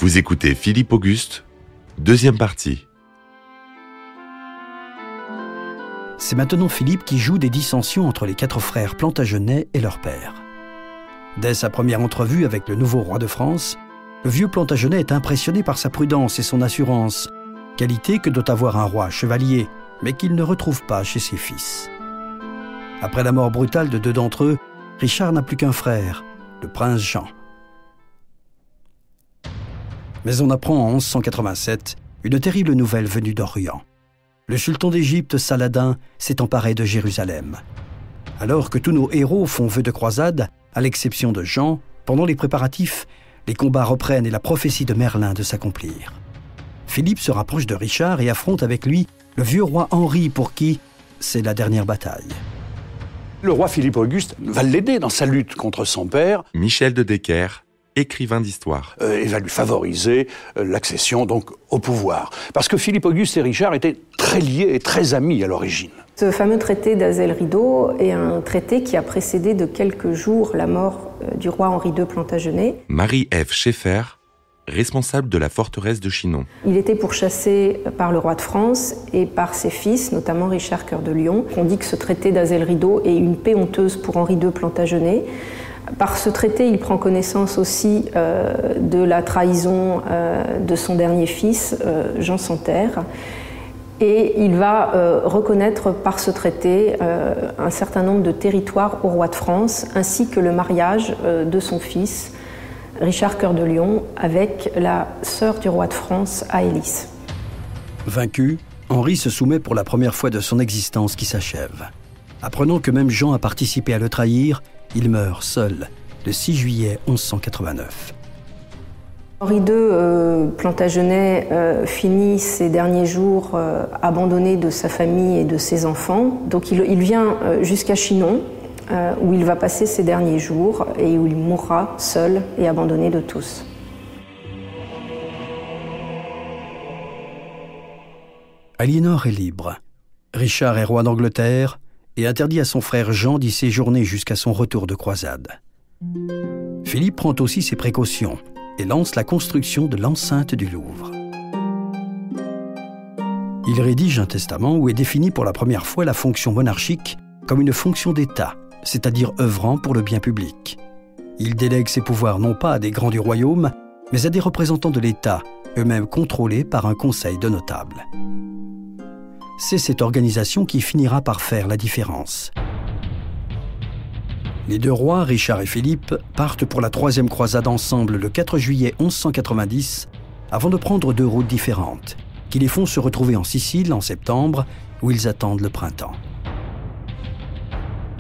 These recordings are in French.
Vous écoutez Philippe Auguste, deuxième partie. C'est maintenant Philippe qui joue des dissensions entre les 4 frères Plantagenêt et leur père. Dès sa première entrevue avec le nouveau roi de France, le vieux Plantagenêt est impressionné par sa prudence et son assurance, qualité que doit avoir un roi chevalier, mais qu'il ne retrouve pas chez ses fils. Après la mort brutale de 2 d'entre eux, Richard n'a plus qu'un frère, le prince Jean. Mais on apprend en 1187 une terrible nouvelle venue d'Orient. Le sultan d'Égypte, Saladin, s'est emparé de Jérusalem. Alors que tous nos héros font vœu de croisade, à l'exception de Jean, pendant les préparatifs, les combats reprennent et la prophétie de Merlin de s'accomplir. Philippe se rapproche de Richard et affronte avec lui le vieux roi Henri pour qui c'est la dernière bataille. Le roi Philippe Auguste va l'aider dans sa lutte contre son père. Michel de Decker, écrivain d'histoire. Et va lui favoriser l'accession donc au pouvoir. Parce que Philippe Auguste et Richard étaient très liés et très amis à l'origine. Ce fameux traité d'Azel-Rideau est un traité qui a précédé de quelques jours la mort du roi Henri II Plantagenet. Marie-Ève Schaeffer, responsable de la forteresse de Chinon. Il était pourchassé par le roi de France et par ses fils, notamment Richard Cœur de Lion. On dit que ce traité d'Azel-Rideau est une paix honteuse pour Henri II Plantagenet. Par ce traité, il prend connaissance aussi de la trahison de son dernier fils, Jean Santerre. Et il va reconnaître par ce traité un certain nombre de territoires au roi de France, ainsi que le mariage de son fils, Richard Cœur de Lion, avec la sœur du roi de France, Aélis. Vaincu, Henri se soumet pour la première fois de son existence qui s'achève. Apprenant que même Jean a participé à le trahir, il meurt seul, le 6 juillet 1189. Henri II Plantagenet finit ses derniers jours abandonné de sa famille et de ses enfants. Donc il vient jusqu'à Chinon, où il va passer ses derniers jours et où il mourra seul et abandonné de tous. Aliénor est libre. Richard est roi d'Angleterre et interdit à son frère Jean d'y séjourner jusqu'à son retour de croisade. Philippe prend aussi ses précautions et lance la construction de l'enceinte du Louvre. Il rédige un testament où est définie pour la première fois la fonction monarchique comme une fonction d'État, c'est-à-dire œuvrant pour le bien public. Il délègue ses pouvoirs non pas à des grands du royaume, mais à des représentants de l'État, eux-mêmes contrôlés par un conseil de notables. C'est cette organisation qui finira par faire la différence. Les 2 rois, Richard et Philippe, partent pour la 3e croisade ensemble le 4 juillet 1190, avant de prendre 2 routes différentes, qui les font se retrouver en Sicile en septembre, où ils attendent le printemps.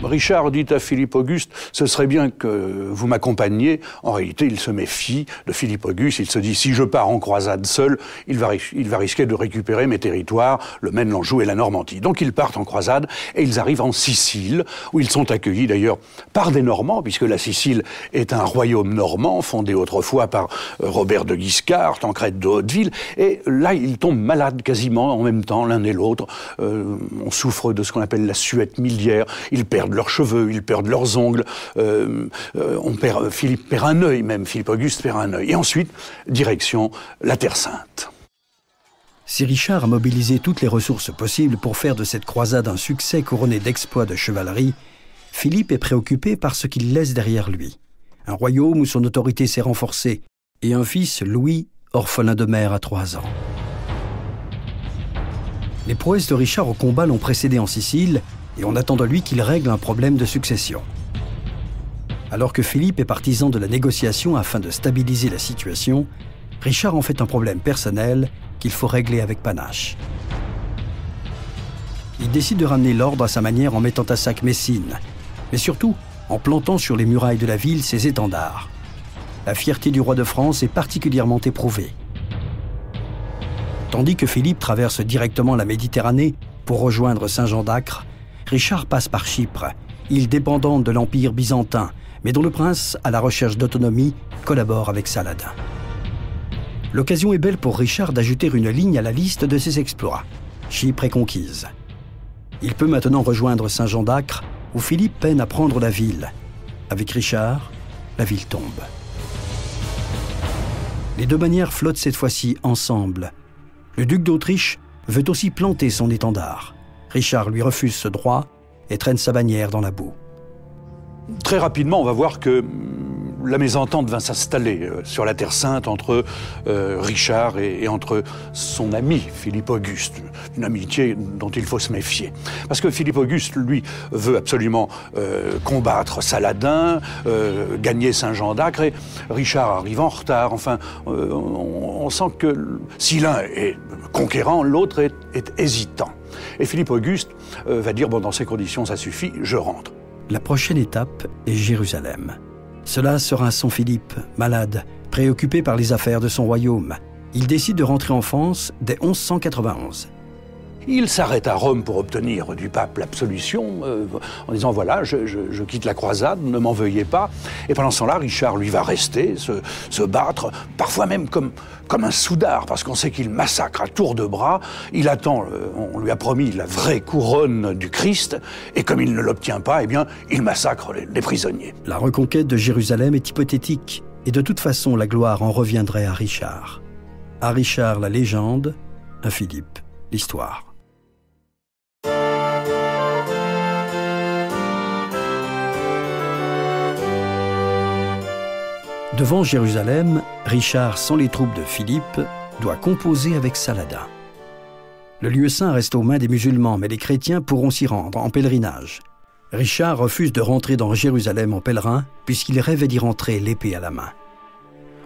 Richard dit à Philippe Auguste, ce serait bien que vous m'accompagniez. En réalité, il se méfie de Philippe Auguste. Il se dit, si je pars en croisade seul, il va risquer de récupérer mes territoires, le Maine, l'Anjou et la Normandie. Donc ils partent en croisade et ils arrivent en Sicile, où ils sont accueillis d'ailleurs par des Normands, puisque la Sicile est un royaume normand, fondé autrefois par Robert de Guiscard, Tancrède de Hauteville. Et là, ils tombent malades quasiment en même temps, l'un et l'autre. On souffre de ce qu'on appelle la suette miliaire. Ils perdent leurs cheveux, ils perdent leurs ongles, Philippe perd un œil même, Philippe Auguste perd un œil. Et ensuite, direction la Terre Sainte. Si Richard a mobilisé toutes les ressources possibles pour faire de cette croisade un succès couronné d'exploits de chevalerie, Philippe est préoccupé par ce qu'il laisse derrière lui. Un royaume où son autorité s'est renforcée et un fils, Louis, orphelin de mère à 3 ans. Les prouesses de Richard au combat l'ont précédé en Sicile et on attend de lui qu'il règle un problème de succession. Alors que Philippe est partisan de la négociation afin de stabiliser la situation, Richard en fait un problème personnel qu'il faut régler avec panache. Il décide de ramener l'ordre à sa manière en mettant à sac Messine, mais surtout en plantant sur les murailles de la ville ses étendards. La fierté du roi de France est particulièrement éprouvée. Tandis que Philippe traverse directement la Méditerranée pour rejoindre Saint-Jean d'Acre, Richard passe par Chypre, île dépendante de l'Empire byzantin, mais dont le prince, à la recherche d'autonomie, collabore avec Saladin. L'occasion est belle pour Richard d'ajouter une ligne à la liste de ses exploits. Chypre est conquise. Il peut maintenant rejoindre Saint-Jean d'Acre, où Philippe peine à prendre la ville. Avec Richard, la ville tombe. Les deux bannières flottent cette fois-ci ensemble. Le duc d'Autriche veut aussi planter son étendard. Richard lui refuse ce droit et traîne sa bannière dans la boue. Très rapidement, on va voir que la mésentente va s'installer sur la Terre Sainte entre Richard et entre son ami Philippe Auguste. Une amitié dont il faut se méfier. Parce que Philippe Auguste, lui, veut absolument combattre Saladin, gagner Saint-Jean d'Acre, et Richard arrive en retard. Enfin, on sent que si l'un est conquérant, l'autre est hésitant. Et Philippe Auguste va dire, bon, dans ces conditions, ça suffit, je rentre. La prochaine étape est Jérusalem. Cela sera son Philippe, malade, préoccupé par les affaires de son royaume. Il décide de rentrer en France dès 1191. Il s'arrête à Rome pour obtenir du pape l'absolution, en disant voilà, je quitte la croisade, ne m'en veuillez pas. Et pendant ce temps-là, Richard, lui, va rester, se battre, parfois même comme un soudard, parce qu'on sait qu'il massacre à tour de bras. Il attend, on lui a promis la vraie couronne du Christ, et comme il ne l'obtient pas, eh bien, il massacre les prisonniers. La reconquête de Jérusalem est hypothétique, et de toute façon, la gloire en reviendrait à Richard. À Richard, la légende, à Philippe, l'histoire. Devant Jérusalem, Richard, sans les troupes de Philippe, doit composer avec Saladin. Le lieu saint reste aux mains des musulmans, mais les chrétiens pourront s'y rendre en pèlerinage. Richard refuse de rentrer dans Jérusalem en pèlerin, puisqu'il rêvait d'y rentrer l'épée à la main.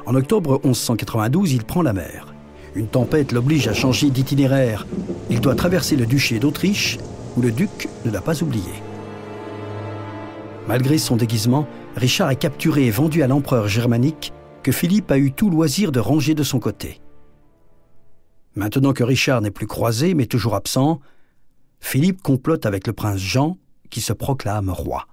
En octobre 1192, il prend la mer. Une tempête l'oblige à changer d'itinéraire. Il doit traverser le duché d'Autriche, où le duc ne l'a pas oublié. Malgré son déguisement, Richard est capturé et vendu à l'empereur germanique que Philippe a eu tout loisir de ranger de son côté. Maintenant que Richard n'est plus croisé, mais toujours absent, Philippe complote avec le prince Jean, qui se proclame roi.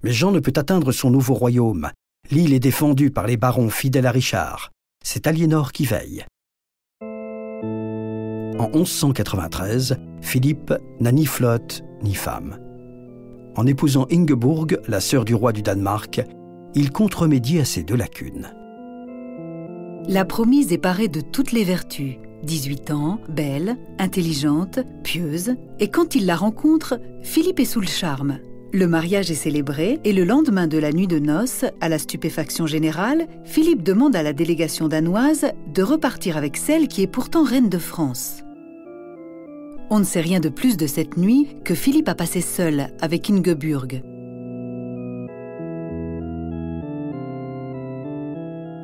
Mais Jean ne peut atteindre son nouveau royaume. L'île est défendue par les barons fidèles à Richard. C'est Aliénor qui veille. En 1193, Philippe n'a ni flotte ni femme. En épousant Ingeborg, la sœur du roi du Danemark, il compte remédier à ces deux lacunes. La promise est parée de toutes les vertus. 18 ans, belle, intelligente, pieuse. Et quand il la rencontre, Philippe est sous le charme. Le mariage est célébré et le lendemain de la nuit de noces, à la stupéfaction générale, Philippe demande à la délégation danoise de repartir avec celle qui est pourtant reine de France. On ne sait rien de plus de cette nuit que Philippe a passé seul avec Ingeborg.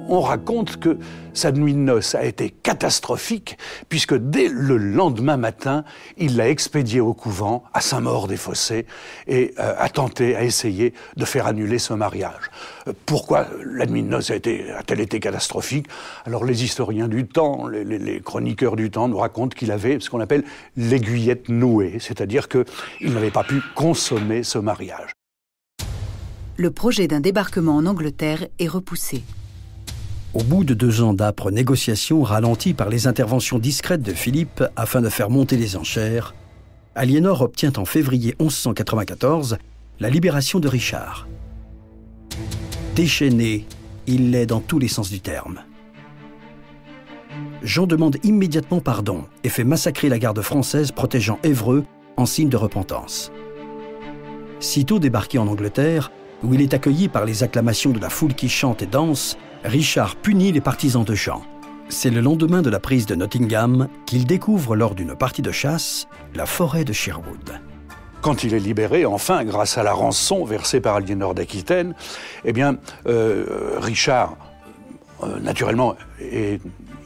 On raconte que sa nuit de noces a été catastrophique, puisque dès le lendemain matin, il l'a expédiée au couvent, à Saint-Maur-des-Fossés, et a tenté, a essayé de faire annuler ce mariage. Pourquoi la nuit de noces a-t-elle été catastrophique? Alors les historiens du temps, les chroniqueurs du temps nous racontent qu'il avait ce qu'on appelle l'aiguillette nouée, c'est-à-dire qu'il n'avait pas pu consommer ce mariage. Le projet d'un débarquement en Angleterre est repoussé. Au bout de 2 ans d'âpres négociations ralenties par les interventions discrètes de Philippe afin de faire monter les enchères, Aliénor obtient en février 1194 la libération de Richard. Déchaîné, il l'est dans tous les sens du terme. Jean demande immédiatement pardon et fait massacrer la garde française protégeant Évreux en signe de repentance. Sitôt débarqué en Angleterre, où il est accueilli par les acclamations de la foule qui chante et danse, Richard punit les partisans de Jean. C'est le lendemain de la prise de Nottingham qu'il découvre lors d'une partie de chasse la forêt de Sherwood. Quand il est libéré, enfin, grâce à la rançon versée par Aliénor d'Aquitaine, eh bien, Richard, naturellement,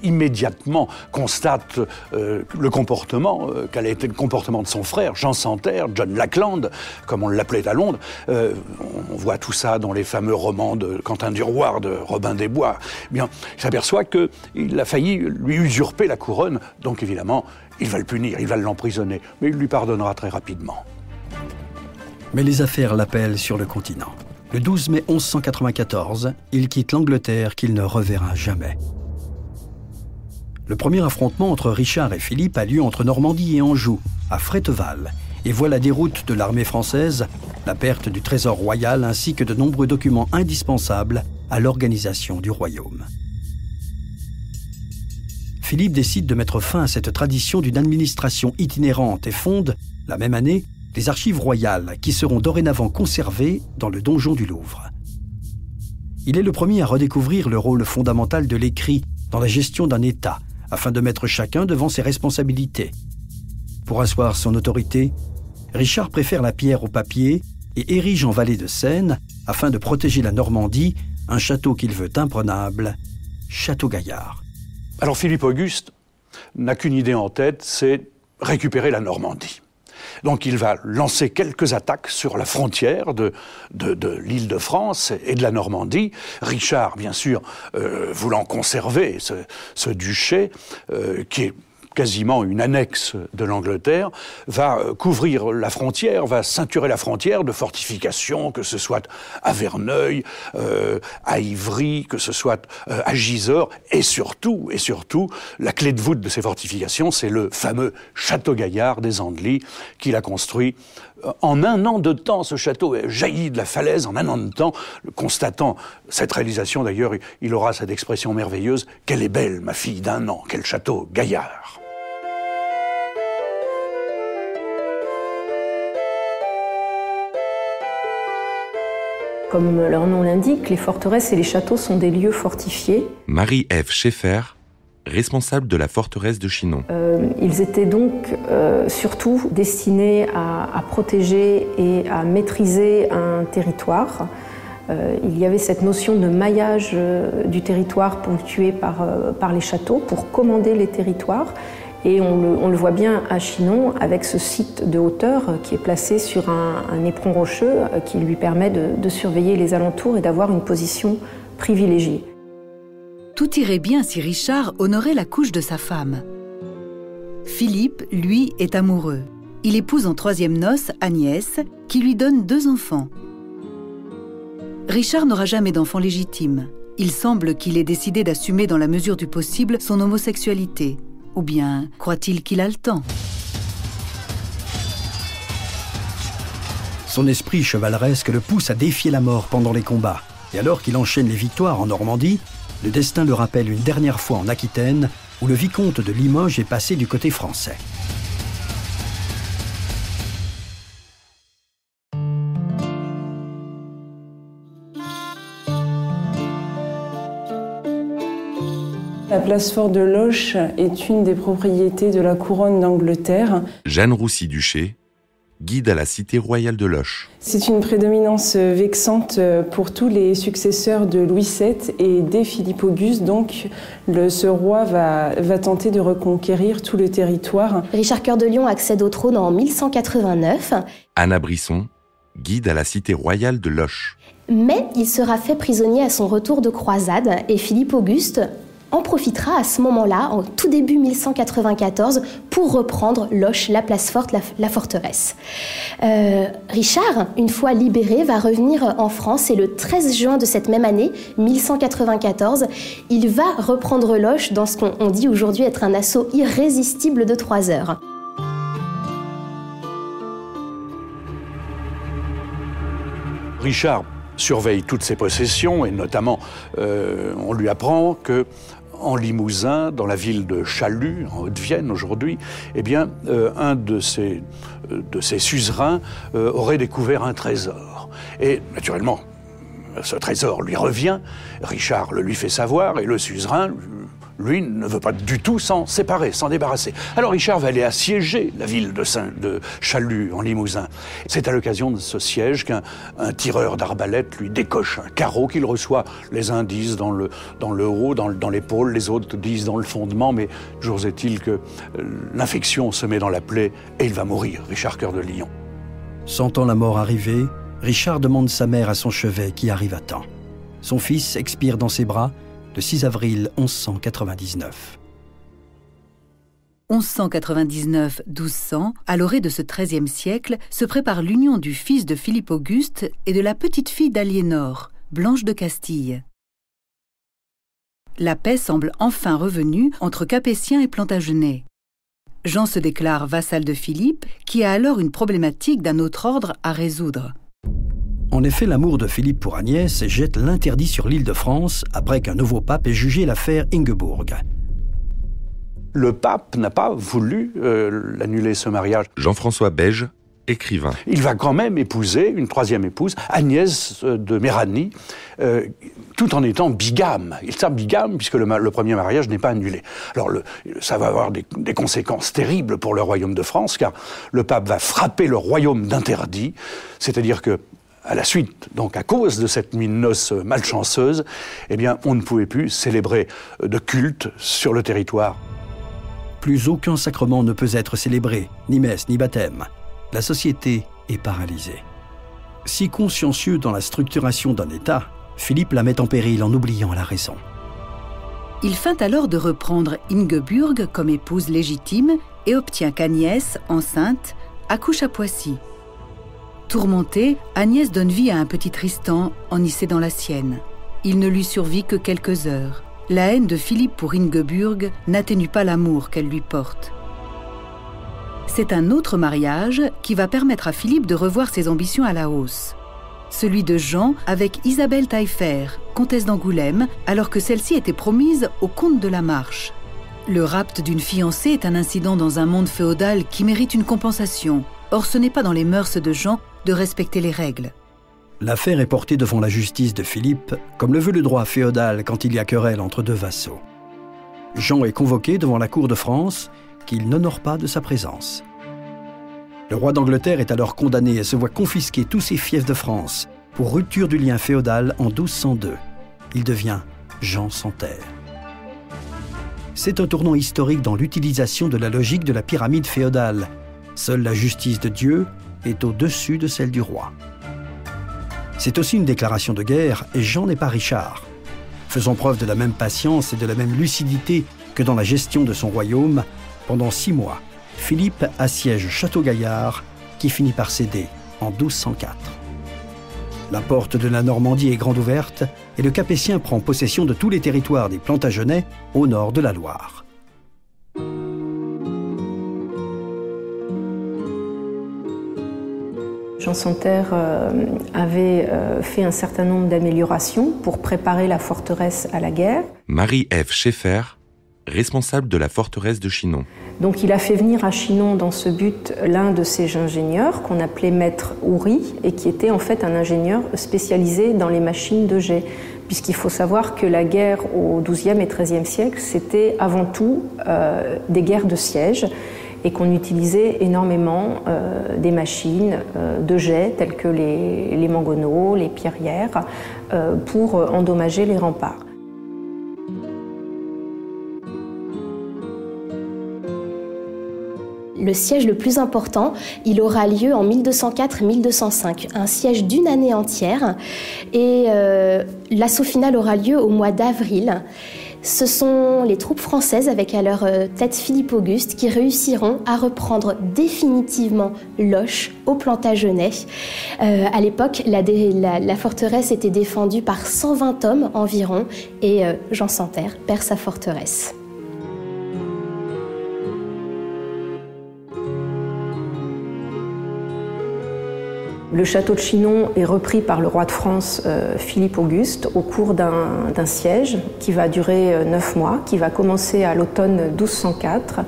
immédiatement constate le comportement, quel a été le comportement de son frère, Jean Santerre, John Lackland, comme on l'appelait à Londres. On voit tout ça dans les fameux romans de Quentin Durward, de Robin des Bois. Eh bien, il s'aperçoit qu'il a failli lui usurper la couronne, donc évidemment, il va le punir, il va l'emprisonner, mais il lui pardonnera très rapidement. Mais les affaires l'appellent sur le continent. Le 12 mai 1194, il quitte l'Angleterre qu'il ne reverra jamais. Le premier affrontement entre Richard et Philippe a lieu entre Normandie et Anjou, à Fréteval, et voit la déroute de l'armée française, la perte du trésor royal ainsi que de nombreux documents indispensables à l'organisation du royaume. Philippe décide de mettre fin à cette tradition d'une administration itinérante et fonde, la même année, les archives royales qui seront dorénavant conservées dans le donjon du Louvre. Il est le premier à redécouvrir le rôle fondamental de l'écrit dans la gestion d'un État, afin de mettre chacun devant ses responsabilités. Pour asseoir son autorité, Richard préfère la pierre au papier et érige en vallée de Seine, afin de protéger la Normandie, un château qu'il veut imprenable, Château-Gaillard. Alors Philippe Auguste n'a qu'une idée en tête, c'est récupérer la Normandie. Donc il va lancer quelques attaques sur la frontière de l'Île-de-France et de la Normandie. Richard, bien sûr, voulant conserver ce duché, qui est quasiment une annexe de l'Angleterre, va couvrir la frontière, va ceinturer la frontière de fortifications, que ce soit à Verneuil, à Ivry, que ce soit à Gisors, et surtout, la clé de voûte de ces fortifications, c'est le fameux Château-Gaillard des Andelys, qu'il a construit en un an de temps. Ce château est jailli de la falaise en un an de temps. Constatant cette réalisation, d'ailleurs, il aura cette expression merveilleuse « Qu'elle est belle, ma fille d'un an, quel château Gaillard !» Comme leur nom l'indique, les forteresses et les châteaux sont des lieux fortifiés. Marie-Ève Schaeffer, responsable de la forteresse de Chinon. Ils étaient donc surtout destinés à protéger et à maîtriser un territoire. Il y avait cette notion de maillage du territoire ponctué par les châteaux pour commander les territoires. Et on le voit bien à Chinon avec ce site de hauteur qui est placé sur un éperon rocheux qui lui permet de surveiller les alentours et d'avoir une position privilégiée. Tout irait bien si Richard honorait la couche de sa femme. Philippe, lui, est amoureux. Il épouse en troisième noces Agnès, qui lui donne 2 enfants. Richard n'aura jamais d'enfant légitime. Il semble qu'il ait décidé d'assumer dans la mesure du possible son homosexualité. Ou bien croit-il qu'il a le temps? Son esprit chevaleresque le pousse à défier la mort pendant les combats. Et alors qu'il enchaîne les victoires en Normandie, le destin le rappelle une dernière fois en Aquitaine, où le vicomte de Limoges est passé du côté français. La place forte de Loches est une des propriétés de la couronne d'Angleterre. Jeanne Roussy-Duché, guide à la cité royale de Loches. C'est une prédominance vexante pour tous les successeurs de Louis VII et dès Philippe Auguste, donc ce roi va tenter de reconquérir tout le territoire. Richard Cœur de Lion accède au trône en 1189. Anna Brisson, guide à la cité royale de Loches. Mais il sera fait prisonnier à son retour de croisade et Philippe Auguste en profitera à ce moment-là, en tout début 1194, pour reprendre Loches, la place forte, la forteresse. Richard, une fois libéré, va revenir en France et le 13 juin de cette même année, 1194, il va reprendre Loches dans ce qu'on dit aujourd'hui être un assaut irrésistible de 3 heures. Richard surveille toutes ses possessions et notamment, on lui apprend que en Limousin, dans la ville de Chalut, en Haute-Vienne aujourd'hui, eh bien, un de ses suzerains aurait découvert un trésor. Et naturellement, ce trésor lui revient, Richard le lui fait savoir, et le suzerain, lui, ne veut pas du tout s'en séparer, s'en débarrasser. Alors Richard va aller assiéger la ville de Chalut, en Limousin. C'est à l'occasion de ce siège qu'un tireur d'arbalète lui décoche un carreau qu'il reçoit. Les uns disent dans le haut, dans l'épaule, les autres disent dans le fondement, mais toujours est-il que l'infection se met dans la plaie et il va mourir, Richard Cœur de Lion. Sentant la mort arriver, Richard demande sa mère à son chevet qui arrive à temps. Son fils expire dans ses bras le 6 avril 1199. 1199-1200, à l'orée de ce XIIIe siècle, se prépare l'union du fils de Philippe Auguste et de la petite-fille d'Aliénor, Blanche de Castille. La paix semble enfin revenue entre Capétiens et Plantagenets. Jean se déclare vassal de Philippe, qui a alors une problématique d'un autre ordre à résoudre. En effet, l'amour de Philippe pour Agnès jette l'interdit sur l'Île-de-France après qu'un nouveau pape ait jugé l'affaire Ingebourg. Le pape n'a pas voulu l'annuler, ce mariage. Jean-François Beige, écrivain. Il va quand même épouser une troisième épouse, Agnès de Méranie, tout en étant bigame. Il sera bigame puisque le premier mariage n'est pas annulé. Alors ça va avoir des conséquences terribles pour le royaume de France, car le pape va frapper le royaume d'interdit, c'est-à-dire que à la suite, donc à cause de cette nuit de noces malchanceuse, eh bien, on ne pouvait plus célébrer de culte sur le territoire. Plus aucun sacrement ne peut être célébré, ni messe, ni baptême. La société est paralysée. Si consciencieux dans la structuration d'un État, Philippe la met en péril en oubliant la raison. Il feint alors de reprendre Ingeburg comme épouse légitime et obtient qu'Agnès, enceinte, accouche à Poissy. Tourmentée, Agnès donne vie à un petit Tristan ennicé dans la sienne. Il ne lui survit que quelques heures. La haine de Philippe pour Ingeburg n'atténue pas l'amour qu'elle lui porte. C'est un autre mariage qui va permettre à Philippe de revoir ses ambitions à la hausse. Celui de Jean avec Isabelle Taillefer, comtesse d'Angoulême, alors que celle-ci était promise au comte de la Marche. Le rapt d'une fiancée est un incident dans un monde féodal qui mérite une compensation. Or, ce n'est pas dans les mœurs de Jean de respecter les règles. L'affaire est portée devant la justice de Philippe, comme le veut le droit féodal quand il y a querelle entre deux vassaux. Jean est convoqué devant la cour de France, qu'il n'honore pas de sa présence. Le roi d'Angleterre est alors condamné et se voit confisquer tous ses fiefs de France pour rupture du lien féodal en 1202. Il devient Jean sans terre. C'est un tournant historique dans l'utilisation de la logique de la pyramide féodale. Seule la justice de Dieu est au-dessus de celle du roi. C'est aussi une déclaration de guerre et Jean n'est pas Richard. Faisant preuve de la même patience et de la même lucidité que dans la gestion de son royaume, pendant 6 mois, Philippe assiège Château-Gaillard, qui finit par céder en 1204. La porte de la Normandie est grande ouverte et le Capétien prend possession de tous les territoires des Plantagenets au nord de la Loire. Jean sans terre avait fait un certain nombre d'améliorations pour préparer la forteresse à la guerre. Marie-Ève Schaeffer, responsable de la forteresse de Chinon. Donc il a fait venir à Chinon dans ce but l'un de ses ingénieurs qu'on appelait maître Houry et qui était en fait un ingénieur spécialisé dans les machines de jet. Puisqu'il faut savoir que la guerre au XIIe et XIIIe siècle, c'était avant tout des guerres de siège et qu'on utilisait énormément des machines de jet telles que les mangonneaux, les pierrières, pour endommager les remparts. Le siège le plus important, il aura lieu en 1204-1205, un siège d'une année entière. Et l'assaut final aura lieu au mois d'avril. Ce sont les troupes françaises, avec à leur tête Philippe Auguste, qui réussiront à reprendre définitivement Loches au Plantagenet. À l'époque, la forteresse était défendue par 120 hommes environ, et Jean sans terre perd sa forteresse. Le château de Chinon est repris par le roi de France, Philippe Auguste, au cours d'un siège qui va durer 9 mois, qui va commencer à l'automne 1204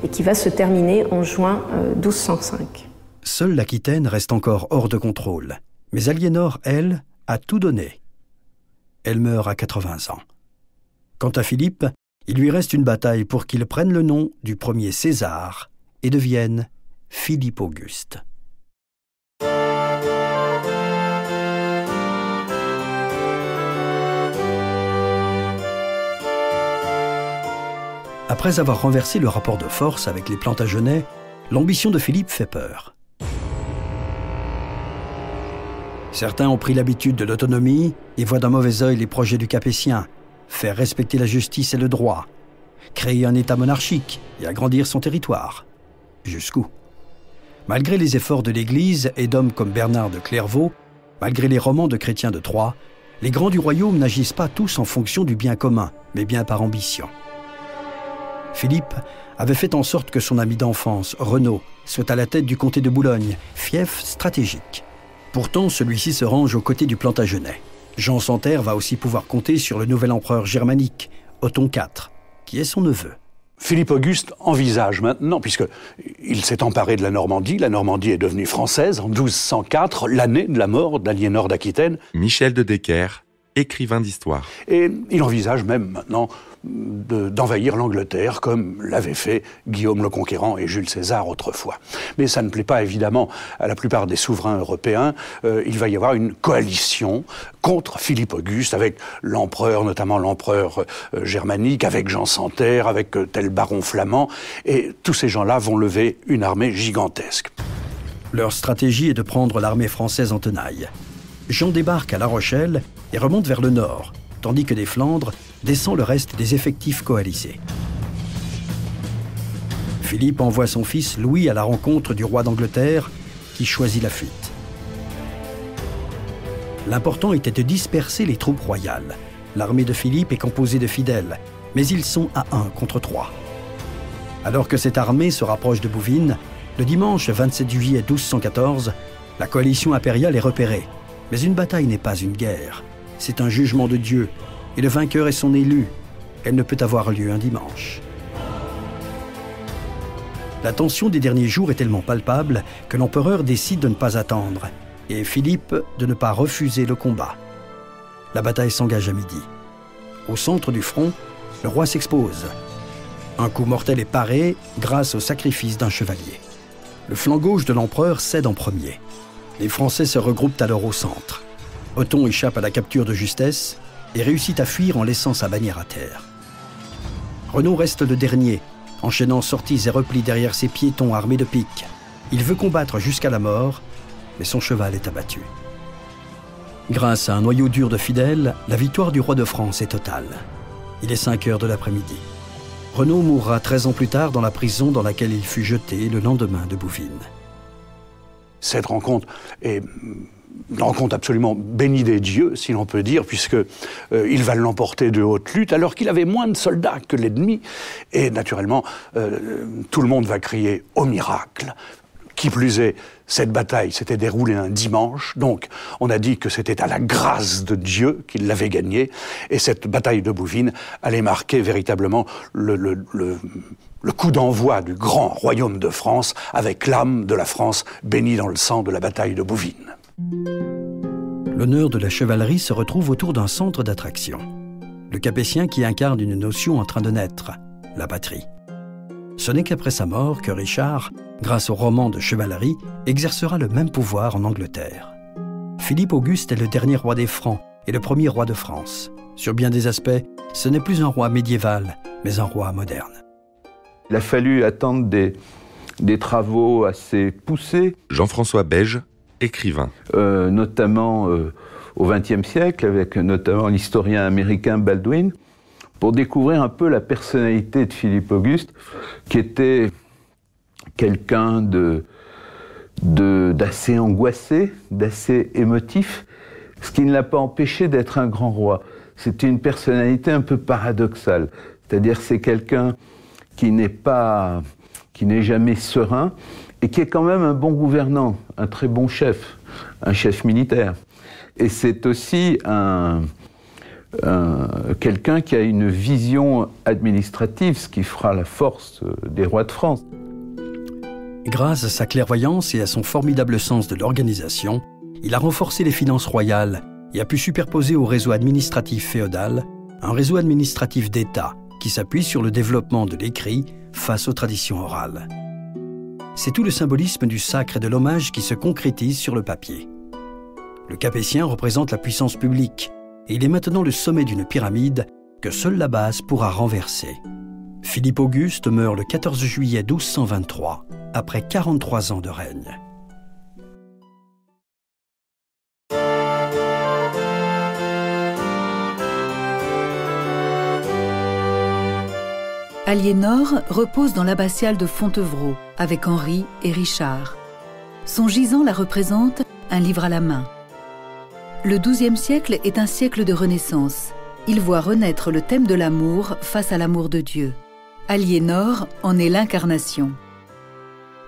et qui va se terminer en juin 1205. Seule l'Aquitaine reste encore hors de contrôle. Mais Aliénor, elle, a tout donné. Elle meurt à 80 ans. Quant à Philippe, il lui reste une bataille pour qu'il prenne le nom du premier César et devienne Philippe Auguste. Après avoir renversé le rapport de force avec les Plantagenets, l'ambition de Philippe fait peur. Certains ont pris l'habitude de l'autonomie et voient d'un mauvais œil les projets du Capétien, faire respecter la justice et le droit, créer un État monarchique et agrandir son territoire. Jusqu'où? Malgré les efforts de l'Église et d'hommes comme Bernard de Clairvaux, malgré les romans de Chrétien de Troyes, les grands du royaume n'agissent pas tous en fonction du bien commun, mais bien par ambition. Philippe avait fait en sorte que son ami d'enfance, Renaud, soit à la tête du comté de Boulogne, fief stratégique. Pourtant, celui-ci se range aux côtés du Plantagenet. Jean sans terre va aussi pouvoir compter sur le nouvel empereur germanique, Othon IV, qui est son neveu. Philippe Auguste envisage maintenant, puisqu'il s'est emparé de la Normandie est devenue française en 1204, l'année de la mort d'Aliénor d'Aquitaine. Michel de Decker, écrivain d'histoire. Et il envisage même maintenant d'envahir l'Angleterre comme l'avaient fait Guillaume le Conquérant et Jules César autrefois. Mais ça ne plaît pas évidemment à la plupart des souverains européens. Il va y avoir une coalition contre Philippe Auguste avec l'empereur, notamment l'empereur germanique, avec Jean Santerre, avec tel baron flamand. Et tous ces gens-là vont lever une armée gigantesque. Leur stratégie est de prendre l'armée française en tenaille. Jean débarque à La Rochelle et remonte vers le nord, tandis que des Flandres descend le reste des effectifs coalisés. Philippe envoie son fils Louis à la rencontre du roi d'Angleterre, qui choisit la fuite. L'important était de disperser les troupes royales. L'armée de Philippe est composée de fidèles, mais ils sont à 1 contre 3. Alors que cette armée se rapproche de Bouvines, le dimanche 27 juillet 1214, la coalition impériale est repérée. Mais une bataille n'est pas une guerre. C'est un jugement de Dieu, et le vainqueur est son élu. Elle ne peut avoir lieu un dimanche. La tension des derniers jours est tellement palpable que l'empereur décide de ne pas attendre, et Philippe de ne pas refuser le combat. La bataille s'engage à midi. Au centre du front, le roi s'expose. Un coup mortel est paré grâce au sacrifice d'un chevalier. Le flanc gauche de l'empereur cède en premier. Les Français se regroupent alors au centre. Othon échappe à la capture de justesse et réussit à fuir en laissant sa bannière à terre. Renaud reste le dernier, enchaînant sorties et replis derrière ses piétons armés de piques. Il veut combattre jusqu'à la mort, mais son cheval est abattu. Grâce à un noyau dur de fidèles, la victoire du roi de France est totale. Il est 5 heures de l'après-midi. Renaud mourra 13 ans plus tard dans la prison dans laquelle il fut jeté le lendemain de Bouvines. Cette rencontre est une rencontre absolument bénie des dieux, si l'on peut dire, puisque il va l'emporter de haute lutte, alors qu'il avait moins de soldats que l'ennemi. Et naturellement, tout le monde va crier « au miracle ». Qui plus est, cette bataille s'était déroulée un dimanche, donc on a dit que c'était à la grâce de Dieu qu'il l'avait gagnée, et cette bataille de Bouvines allait marquer véritablement le coup d'envoi du grand royaume de France, avec l'âme de la France bénie dans le sang de la bataille de Bouvines. L'honneur de la chevalerie se retrouve autour d'un centre d'attraction. Le Capétien qui incarne une notion en train de naître, la patrie. Ce n'est qu'après sa mort que Richard, grâce au roman de chevalerie, exercera le même pouvoir en Angleterre. Philippe Auguste est le dernier roi des Francs et le premier roi de France. Sur bien des aspects, ce n'est plus un roi médiéval, mais un roi moderne. Il a fallu attendre des travaux assez poussés. Jean-François Beige, écrivain. Notamment au XXe siècle, avec notamment l'historien américain Baldwin, pour découvrir un peu la personnalité de Philippe Auguste, qui était quelqu'un d'assez angoissé, d'assez émotif, ce qui ne l'a pas empêché d'être un grand roi. C'était une personnalité un peu paradoxale, c'est-à-dire c'est quelqu'un qui n'est jamais serein et qui est quand même un bon gouvernant, un très bon chef, un chef militaire. Et c'est aussi quelqu'un qui a une vision administrative, ce qui fera la force des rois de France. Grâce à sa clairvoyance et à son formidable sens de l'organisation, il a renforcé les finances royales et a pu superposer au réseau administratif féodal un réseau administratif d'État qui s'appuie sur le développement de l'écrit face aux traditions orales. C'est tout le symbolisme du sacre et de l'hommage qui se concrétise sur le papier. Le Capétien représente la puissance publique et il est maintenant le sommet d'une pyramide que seule la base pourra renverser. Philippe Auguste meurt le 14 juillet 1223, après 43 ans de règne. Aliénor repose dans l'abbatiale de Fontevraud avec Henri et Richard. Son gisant la représente, un livre à la main. Le XIIe siècle est un siècle de renaissance. Il voit renaître le thème de l'amour face à l'amour de Dieu. Aliénor en est l'incarnation.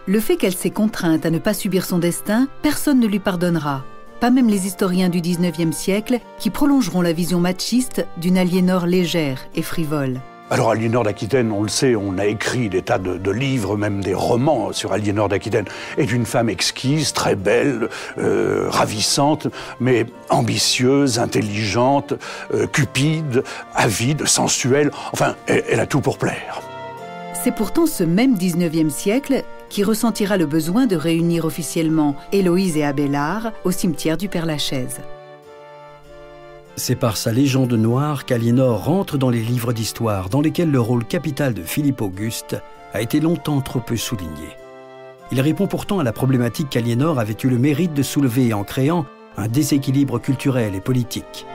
Le fait qu'elle s'est contrainte à ne pas subir son destin, personne ne lui pardonnera, pas même les historiens du XIXe siècle qui prolongeront la vision machiste d'une Aliénor légère et frivole. Alors Aliénor d'Aquitaine, on le sait, on a écrit des tas de livres, même des romans sur Aliénor d'Aquitaine, est une femme exquise, très belle, ravissante, mais ambitieuse, intelligente, cupide, avide, sensuelle, enfin, elle a tout pour plaire. C'est pourtant ce même 19e siècle qui ressentira le besoin de réunir officiellement Héloïse et Abélard au cimetière du Père-Lachaise. C'est par sa légende noire qu'Aliénor rentre dans les livres d'histoire dans lesquels le rôle capital de Philippe Auguste a été longtemps trop peu souligné. Il répond pourtant à la problématique qu'Aliénor avait eu le mérite de soulever en créant un déséquilibre culturel et politique.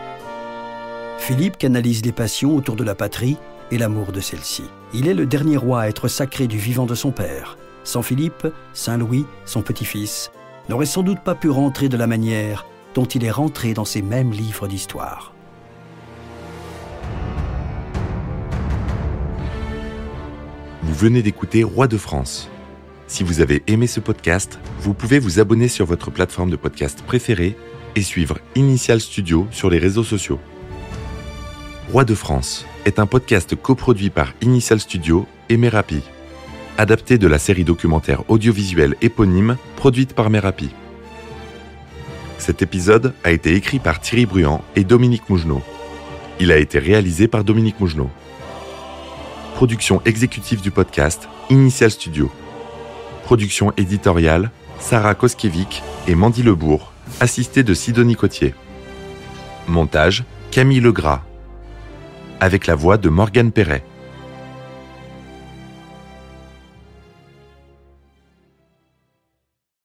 Philippe canalise les passions autour de la patrie et l'amour de celle-ci. Il est le dernier roi à être sacré du vivant de son père. Sans Philippe, Saint-Louis, son petit-fils, n'aurait sans doute pas pu rentrer de la manière dont il est rentré dans ces mêmes livres d'histoire. Vous venez d'écouter Roi de France. Si vous avez aimé ce podcast, vous pouvez vous abonner sur votre plateforme de podcast préférée et suivre Initial Studio sur les réseaux sociaux. Roi de France est un podcast coproduit par Initial Studio et Merapi, adapté de la série documentaire audiovisuelle éponyme produite par Merapi. Cet épisode a été écrit par Thierry Bruand et Dominique Mougenot. Il a été réalisé par Dominique Mougenot. Production exécutive du podcast, Initial Studio. Production éditoriale, Sarah Koskiewicz et Mandy Lebourg, assistée de Sidonie Cotier. Montage, Camille Legras. Avec la voix de Morgane Perret.